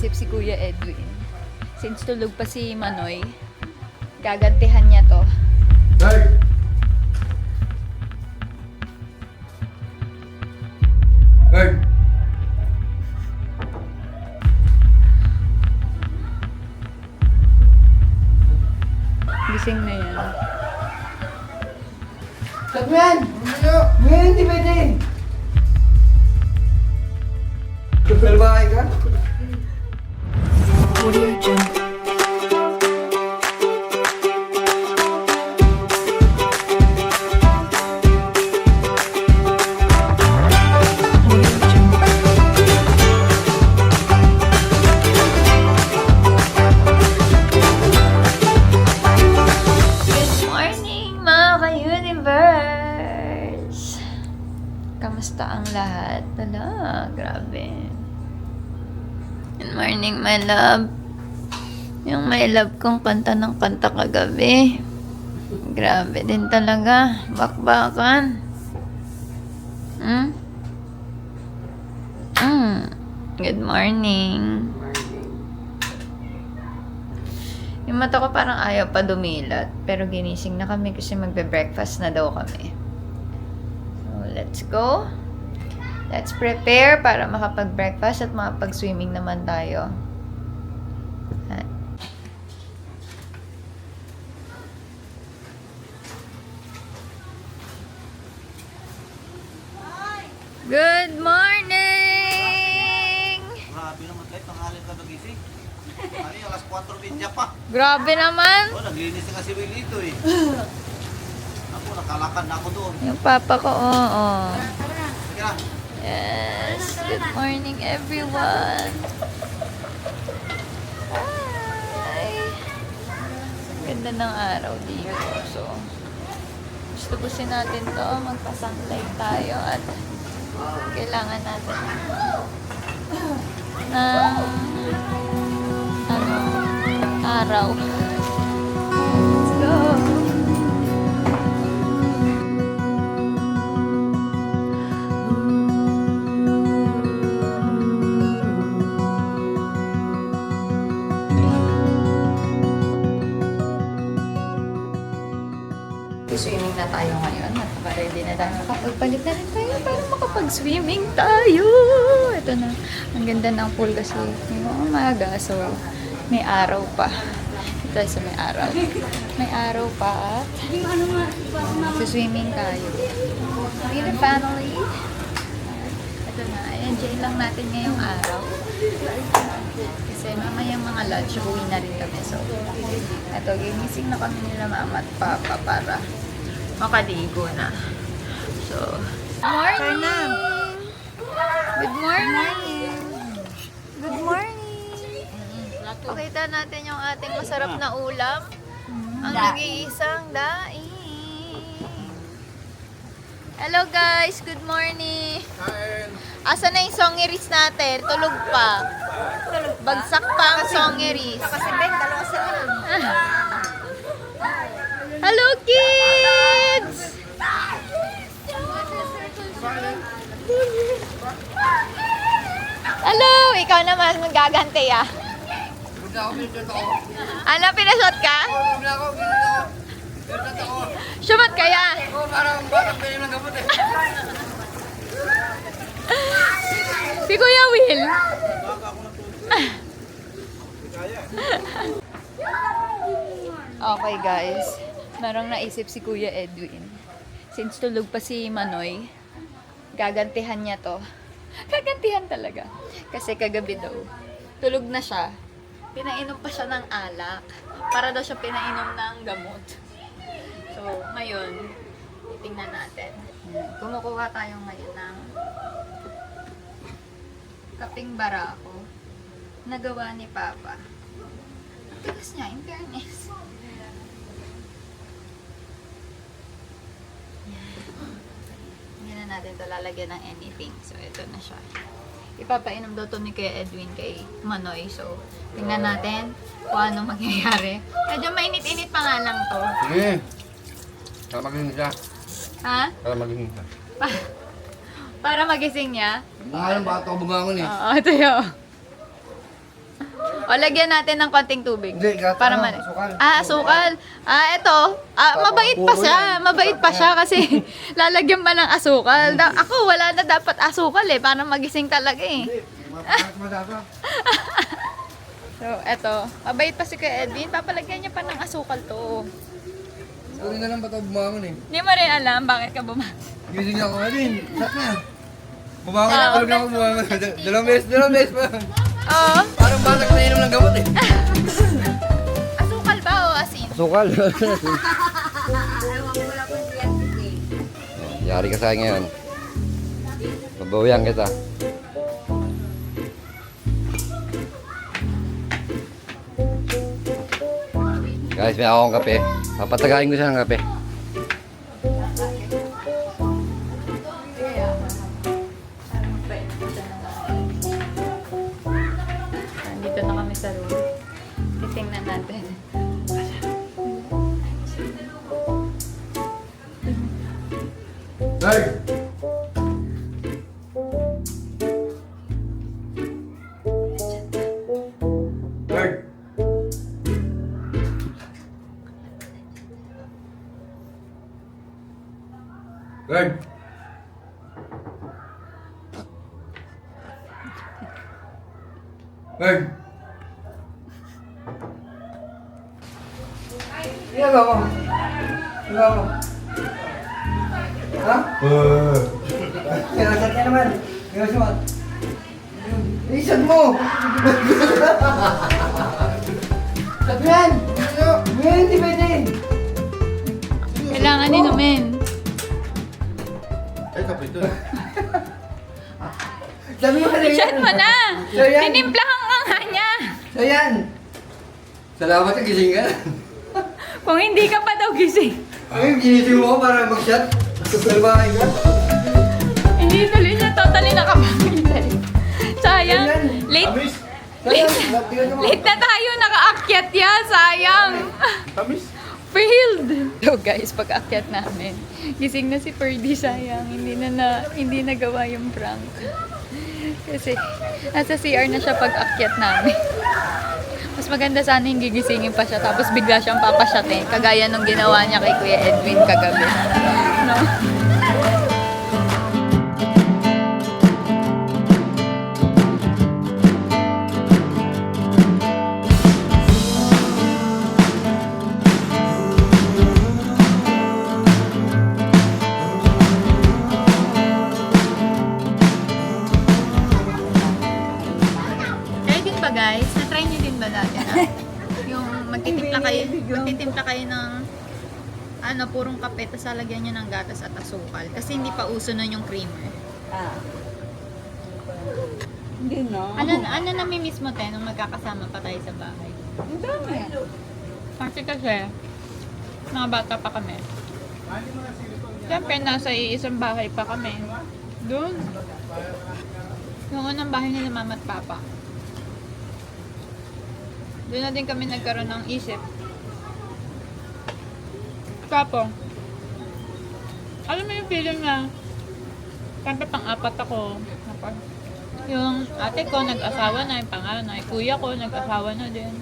naisip si Kuya Edwin. Since tulog pa si Manoy, gagantihan niya to. Hey! Hey! Gising na yan. Stop mo yan! Ngayon hindi pwede! Kalbahay ka? Audio Jungle. Audio Jungle. Good morning, mga ka-universe! Kamusta ang lahat? Tala, grabe. Good morning, my love. Yung my love kong kanta ng kanta kagabi. Grabe din talaga. Bakbakan. Good morning. Yung mata ko parang ayaw pa dumilat. Pero ginising na kami kasi magbe-breakfast na daw kami. So, let's go. Let's prepare para makapag-breakfast at makapag-swimming naman tayo. Good morning! Grabe naman tayo, tanghali ka nagising. Ano yung alas 4:20 pa? Grabe naman! Oh, naglinis na si Willie ito eh. Ako, nakalakad na ako doon. Yung papa ko, oo. Sige na. Yes, good morning everyone. Hi. Ganda ng araw dito. So, gusto natin to. Magpa-sunlight tayo at kailangan natin ng araw. Let's go. Swimming na tayo ngayon. Naka-ready na tayo. Nakapagpalit na rin tayo para makapag-swimming tayo. Ito na. Ang ganda ng pool kasi yung umaga. So, may araw pa. Ito sa may araw. May araw pa at swimming tayo. With the family. Ito na. Enjoy lang natin ngayong araw. Kasi mamayang mga lunch, uwi na rin kami. So, ito, ginising na kami nila mama at papa para makaligo na. So, morning! Good morning! Good morning! Pakita natin yung ating masarap na ulam. Ang nag-iisang daing. Hello guys! Good morning! Asa na yung songeries natin? Tulog pa. Bagsak pa ang songeries. Hello kids! Hello! Ikaw naman magaganti ah. Ano, pinasot ka? Sumot kaya? Si Kuya Will. Okay guys, merong naisip si Kuya Edwin. Since tulog pa si Manoy, gagantihan niya to. Gagantihan talaga. Kasi kagabi daw, tulog na siya. Pinainom pa siya ng alak. Para daw siya pinainom ng gamot. So, ngayon, tingnan natin. Kumukuha tayo ngayon ng kaping barako na gawa ni Papa. Ang tigas niya, in fairness. Hindi na natin ito lalagyan ng anything. So, ito na siya. Ipapainom daw ito ni Kuya Edwin kay Manoy. So, tingnan natin kung anong mangyayari. Medyo mainit-init pa nga lang to. Sige. Para magising siya. Ha? Para magising siya. Para magising niya? Ngayon, baka ako bumangon eh. Oo, ito yun. O, lagyan natin ng konting tubig. Hindi, gata Para na, man. asukal. Asukal. Ito. Mabait pa siya. Mabait pa siya kasi lalagyan pa ng asukal. Ako, wala na dapat asukal eh. Para magising talaga eh. Madaba. So, eto. Mabait pa si Kuya Edwin. Papalagyan niya pa ng asukal to. Uli na lang ba ito bumangon eh? Hindi mo rin alam bakit ka bumangon. Gising ako ngayon. Sak na. Bumangon na talaga ako bumangon. Dalawang beses pa. Oo. Parang batak na inom ng gamot eh. Asukal ba o asin? Sukal. Yari ka sa akin ngayon. Babawian kita. Guys, may akong kape. Papatagain ko siya ng kape. Nandito na kami sa room. Titingnan natin. Hey! Hey! Hey! Hey! Iya ba mo? Iya mo? Ha? Kinasat ka naman. Kinasat mo. Isad mo! Sabi yan! Ngayon hindi pwede! Kailangan inumin. Ay, kape ito. Sabi mo na Shot mo na! So yan! Tinimplahan ka nga niya! So yan! Salamat sa gising ka. Kung hindi ka pa daw gising. Ay, ginising mo ako para mag-shot. Salbahin ka. Hindi tuloy siya totally nakapagpintay. Sayang. Late, Tamis. late na tayo nakaakyat ya. Sayang. Tamis. Failed. So guys, pag-akyat namin, gising na si Ferdy. Sayang. Hindi nagawa yung prank. Kasi nasa CR na siya pag-akyat namin. Mas maganda sana yung gigisingin pa siya tapos bigla siyang papasyatin. Kagaya nung ginawa niya kay Kuya Edwin kagabi. No? Kayo din ba guys? Na-try niyo din ba dati na? Yung magtitimpla kayo ng purong kape, tapos lalagyan niyo ng gatas at asukal. Kasi hindi pa uso nun yung creamer. Hindi na. Ano nami-miss mo tayo nung magkakasama pa tayo sa bahay? Ang dami. Kasi, mga bata pa kami. Siyempre, nasa isang bahay pa kami. Doon. Yung unang bahay nila mama at papa. Doon na din kami nagkaroon ng isip. Tapos, alam mo yung feeling na siyempre pang-apat ako. Tapos, yung ate ko nag-asawa na, yung panganay. Kuya ko nag-asawa na din.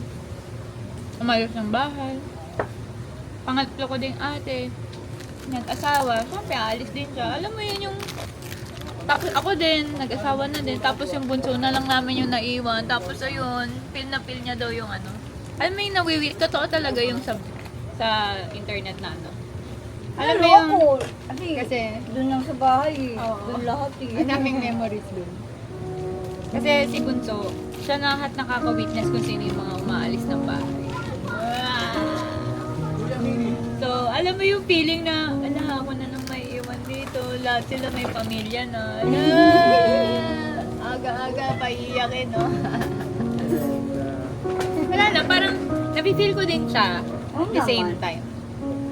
Umayos ng bahay. Pangatlo ko din ate. Nag-asawa. Siyempre, alis din siya. Alam mo yun yung... Tapos ako din, nag-asawa na din. Tapos yung bunso na lang namin yung naiwan. Tapos ayun, feel na feel niya daw yung ano. Alam mo yung nawiwi. Totoo talaga yung sa internet na ano. Alam mo yung... Kasi... Doon lang sa bahay eh. Oo. Doon lahat eh. Ang daming memories dun. Kasi si Bunso, siya na lahat nakaka-witness kung sino yung mga umaalis ng bahay. So, alam mo yung feeling na, ala, ako na nang may iwan dito. Lahat sila may pamilya na. Ala, aga-aga, paiyakin, no? Wala na, parang nafe-feel ko din siya at the same time.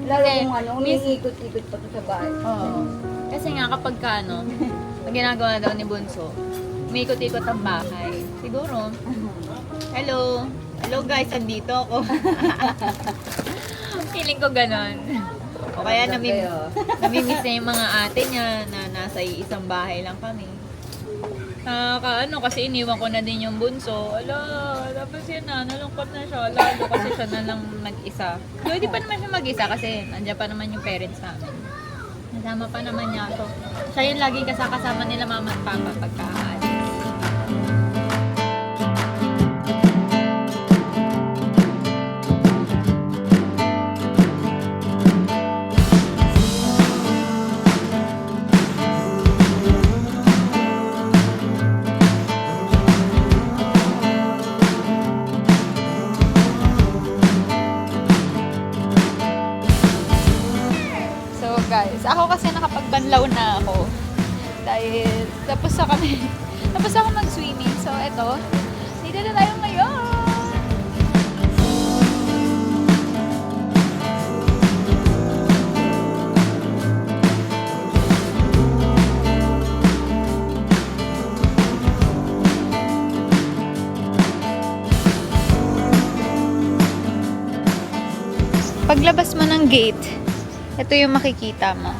Lalo Kasi, kung ano, umiikot-ikot pa to sa bahay. Oo. Kasi nga kapag ka, ano, pag ginagawa daw ni Bunso, umiikot-ikot ang bahay. Siguro, hello. Hello guys, andito ako. Feeling ko ganon. O kaya namimiss na yung mga ate niya na nasa isang bahay lang kami. Kasi iniwan ko na din yung bunso. Ala, tapos yun na, nalungkot na siya. Lalo kasi siya na lang mag-isa. Hindi pa naman siya mag-isa kasi nandiyan pa naman yung parents namin. Nasama pa naman niya. So, siya yung laging kasama nila mama at papa pagkaalis. So guys, ako kasi nakapagbanlaw na ako. Dahil tapos na kami. Tapos ako mag-swimming. So eto, dito na tayo ngayon. Paglabas mo ng gate, ito yung makikita mo.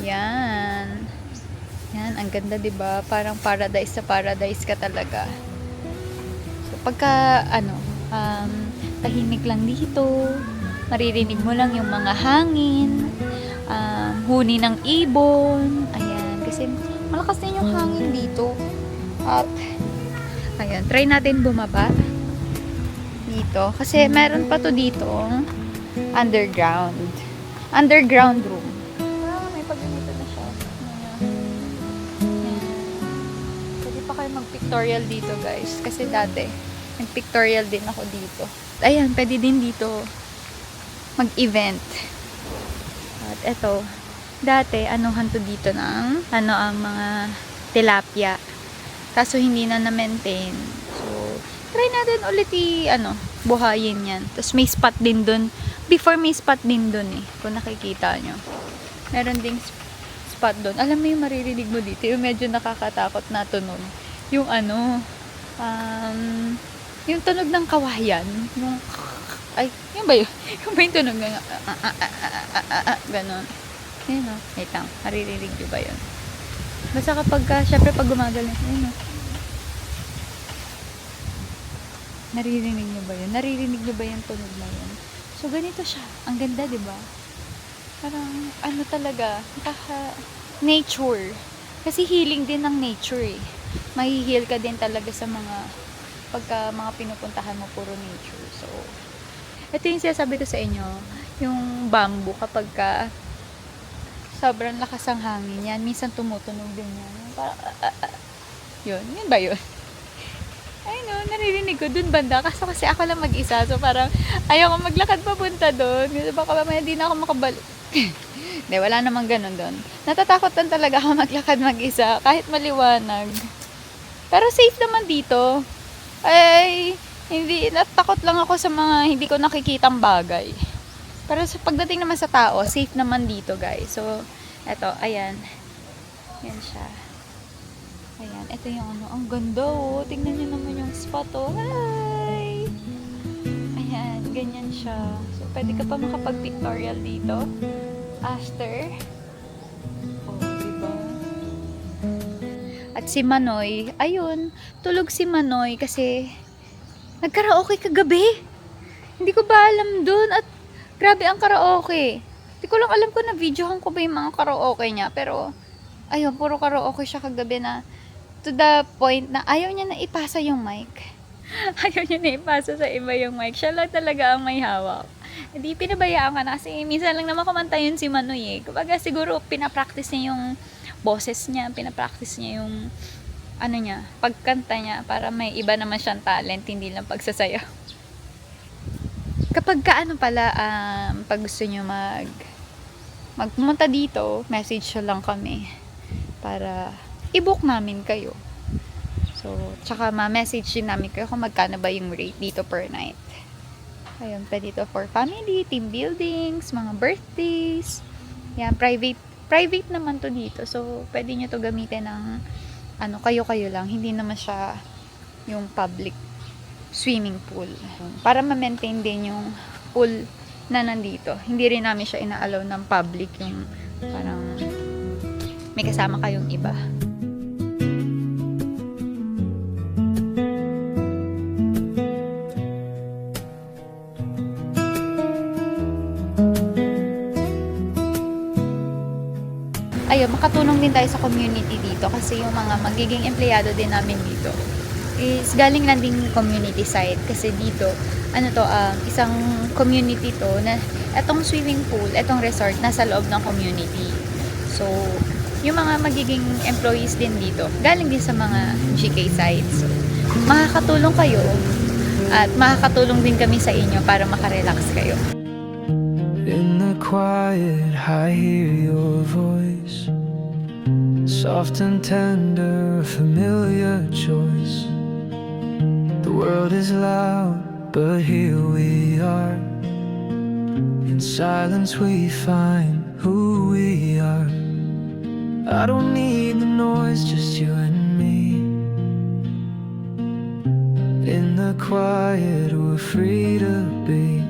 Yan. Yan, ang ganda 'di ba? Parang paradise sa paradise ka talaga. So pagka tahimik lang dito, maririnig mo lang yung mga hangin, huni ng ibon. Ayan, kasi malakas din yung hangin dito. At ayan, try natin bumaba dito kasi meron pa to dito underground room. May pagganito na siya. Ayan. Pwede pa kayo mag-pictorial dito guys kasi dati nag-pictorial din ako dito. Ayan, pwede din dito mag-event. At eto, dati anuhan to dito ng ang mga tilapia. Kaso hindi na na-maintain. So, try natin ulit buhayin yan. Tapos may spot din dun. Before may spot din dun kung nakikita nyo. Meron ding spot dun. Alam mo yung maririnig mo dito, yung medyo nakakatakot na tunog. Yung yung tunog ng kawayan. Yun ba yun? Yung ba yung tunog ng ganon. Yun wait lang. Maririnig nyo ba yun? Basta kapag, syempre pag gumagaling, yun naririnig nyo ba yun? Naririnig nyo ba yung tunog na yun? So, ganito siya. Ang ganda, di ba? Parang, talaga, nature. Kasi healing din ng nature Mahi-heal ka din talaga sa pagka mga pinupuntahan mo, puro nature. So, ito yung sinasabi ko sa inyo, yung bamboo, kapag sobrang lakas ang hangin yan, minsan tumutunog din yan. Parang, yun ba yun? Naririnig ko dun banda. Kasi ako lang mag-isa. So parang ayaw ko maglakad papunta dun. Kasi baka mamaya hindi na ako makabalik. Hindi, wala namang ganun dun. Natatakot lang talaga ako maglakad mag-isa. Kahit maliwanag. Pero safe naman dito. Natakot lang ako sa mga hindi ko nakikitang bagay. Pero pagdating naman sa tao, safe naman dito guys. So, eto, ayan. Yan siya. Ayan, ito yung ang ganda tingnan nyo naman yung spot Hi! Ayan, ganyan siya. So, pwede ka pa makapag-pictorial dito. After. Diba? At si Manoy, ayun, tulog si Manoy kasi nagkaraoke kagabi. Hindi ko ba alam dun at grabe ang karaoke. Hindi ko lang alam kung na-videohan ko ba yung mga karaoke niya, pero ayun, puro karaoke siya kagabi na to the point na ayaw niya na ipasa yung mic. Ayaw niya na ipasa sa iba yung mic. Siya lang talaga ang may hawak. Hindi pinabayaan ka na kasi minsan lang naman kumanta yun si Manoy Kumbaga siguro pinapractice niya yung boses niya, pinapractice niya yung pagkanta niya para may iba naman siyang talent, hindi lang pagsasayaw. Kapag pag gusto niyo magpunta dito, message lang kami para i-book namin kayo. So, tsaka ma-message din namin kayo kung magkano ba yung rate dito per night. Ayun, pwede dito for family, team buildings, mga birthdays. Yan, private naman to dito. So, pwede nyo to gamitin ng kayo-kayo lang. Hindi naman siya yung public swimming pool. Para ma-maintain din yung pool na nandito. Hindi rin namin siya ina-allow ng public yung parang may kasama kayong iba. makatulong din tayo sa community dito kasi yung mga magiging empleyado din namin dito is galing lang din community side kasi dito isang community to na etong swimming pool, etong resort nasa loob ng community. So yung mga magiging employees din dito galing din sa mga GK side. So makakatulong kayo at makakatulong din kami sa inyo para makarelax kayo. In the quiet, I hear your voice, soft and tender, a familiar choice. The world is loud, but here we are. In silence we find who we are. I don't need the noise, just you and me. In the quiet, we're free to be.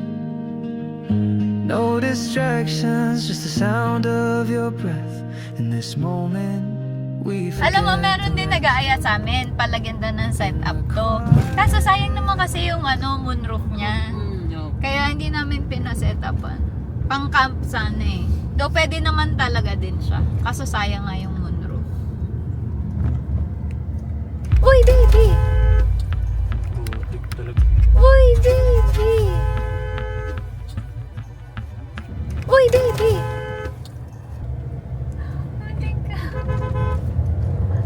No distractions, just the sound of your breath. In this moment, we Alam mo, meron din nag-aaya sa amin, palaganda ng setup to. Kaso sayang naman kasi yung moonroof niya. Kaya hindi namin pinasetupan. Pang camp sana eh. Though pwede naman talaga din siya. Kaso sayang nga yung moonroof. Uy, baby! Uy, baby! Uy, baby!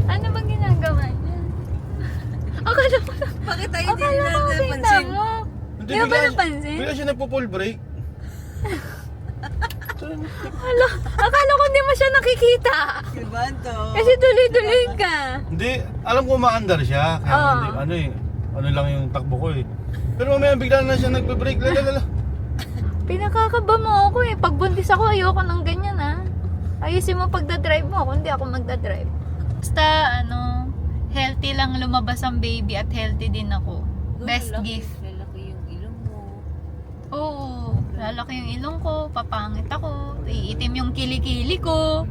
Ano bang ginagawa niya? Akala ko lang. Bakit tayo Akala ko napansin mo. Di ba napansin? Bigla siya nagpo-full break. Akala ko hindi mo siya nakikita. Diba to? Kasi tuloy-tuloy ka. Hindi, alam ko umaandar siya. Kaya Oo. hindi, ano lang yung takbo ko eh. Pero mamaya bigla na siya nagbe-break. Lalala. Pinakakaba mo ako eh. Pag buntis ako, ayoko ng ganyan ah. Ayusin mo pagdadrive mo ako, hindi ako magdadrive. Basta healthy lang lumabas ang baby at healthy din ako. Best gift. Lalaki yung ilong mo. Oo, lalaki yung ilong ko, papangit ako, iitim yung kilikili ko.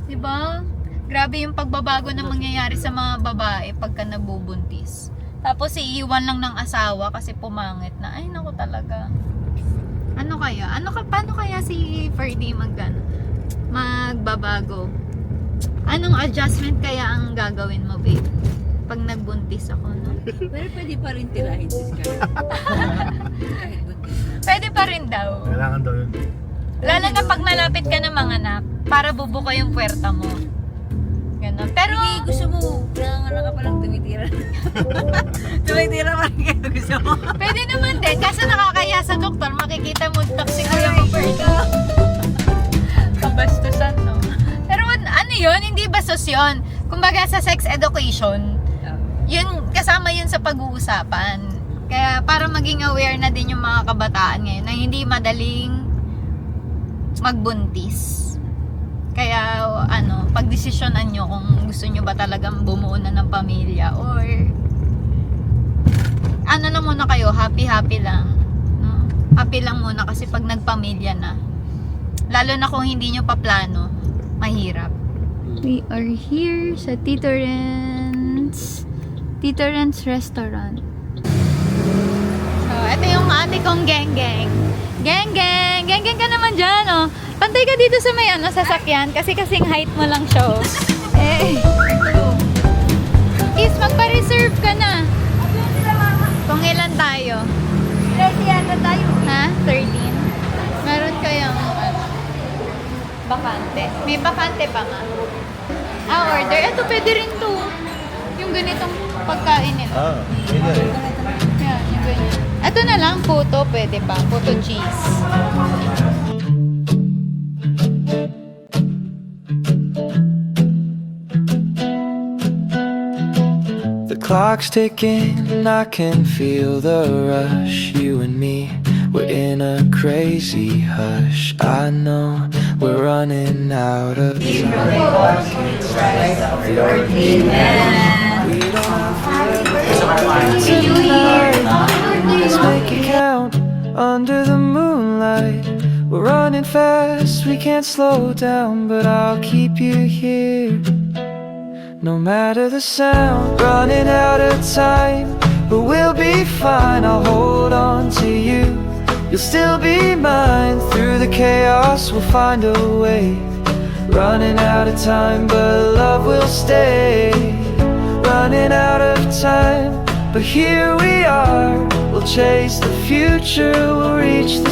'Di ba? Grabe yung pagbabago na mangyayari sa mga babae pagka nabubuntis. Tapos iiwan lang ng asawa kasi pumangit na. Ay naku talaga. Ano kaya? Paano kaya si Ferdy magbabago? Anong adjustment kaya ang gagawin mo, babe? Pag nagbuntis ako, no? Pero pwede pa rin tirahin si Scarlett. Kahit buntis na. Pwede pa rin daw. Kailangan daw yun. Lalo na pag malapit ka na manganak, para bubuka yung puwerta mo. Ganun. Pero, Hindi, gusto mo. Nanganganak ka palang tumitira. Tumitira pa rin kayo gusto mo. pwede naman din. Kaso nakakaya sa doktor, makikita mo toxic ko yung puwerta. Kabastusan, no? Pero ano yun? Hindi bastos yun. Kumbaga sa sex education, yun, kasama yun sa pag-uusapan. Kaya para maging aware na din yung mga kabataan ngayon na hindi madaling magbuntis. Kaya pagdesisyonan nyo kung gusto nyo ba talagang bumuo na ng pamilya or na muna kayo, happy lang. No? Happy lang muna kasi pag nagpamilya na, lalo na kung hindi nyo pa plano, mahirap. We are here sa Tito Renz Restaurant. So, ito yung ate kong geng-geng. Geng-geng! Geng-geng ka naman dyan, oh. Pantay ka dito sa may sasakyan kasi kasing height mo lang siya, oh. Is, magpa-reserve ka na. Kung ilan tayo? 30 yata tayo. Ha? 13? Meron kayang bakante. May bakante pa nga. Order. Ito, pwede rin to. Yung ganitong pagkain nila. Pwede. Yan, yung ganyan. Ito na lang, puto. Pwede pa. Puto cheese. The clock's ticking and I can feel the rush. You and me, we're in a crazy hush. I know we're running out of time. We don't have tonight. Let's make it count under the moonlight. We're running fast, we can't slow down, but I'll keep you here. No matter the sound, running out of time, but we'll be fine. I'll hold on to you, you'll still be mine. Through the chaos, we'll find a way Running out of time, but love will stay. Running out of time, but here we are. We'll chase the future, we'll reach the